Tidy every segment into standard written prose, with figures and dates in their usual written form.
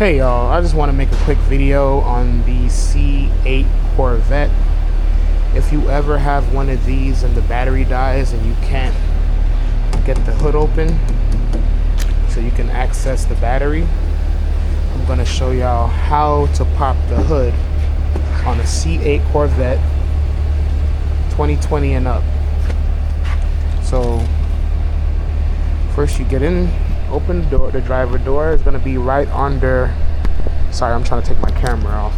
Hey y'all, I just want to make a quick video on the C8 Corvette. If you ever have one of these and the battery dies and you can't get the hood open so you can access the battery, I'm going to show y'all how to pop the hood on a C8 Corvette 2020 and up. So first you get in, open the door. The driver door is going to be right under, sorry, I'm trying to take my camera off.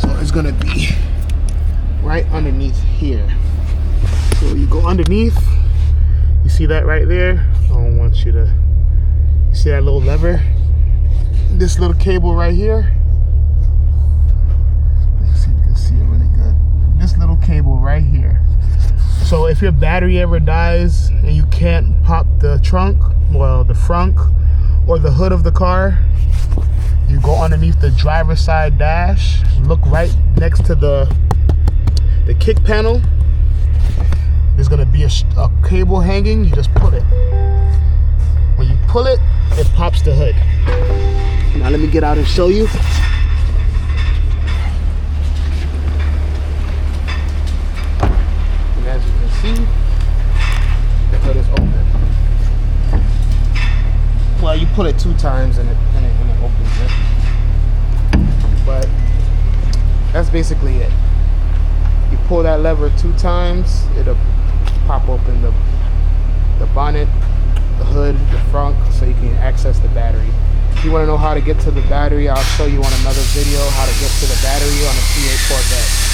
So it's going to be right underneath here. So you go underneath, you see that right there? I don't want you to, you see that little lever? This little cable right here. Let's see if you can see it really good. This little cable right here. So if your battery ever dies and you can't pop the trunk, well, the frunk or the hood of the car, you go underneath the driver's side dash, look right next to the kick panel. There's gonna be a cable hanging. You just pull it. When you pull it, it pops the hood. Now let me get out and show you. And as you can see, the hood is open. Well, you pull it 2 times and it opens it. But that's basically it. You pull that lever 2 times, it'll pop open the bonnet, the hood, the frunk, so you can access the battery. If you want to know how to get to the battery, I'll show you on another video how to get to the battery on a C8 Corvette.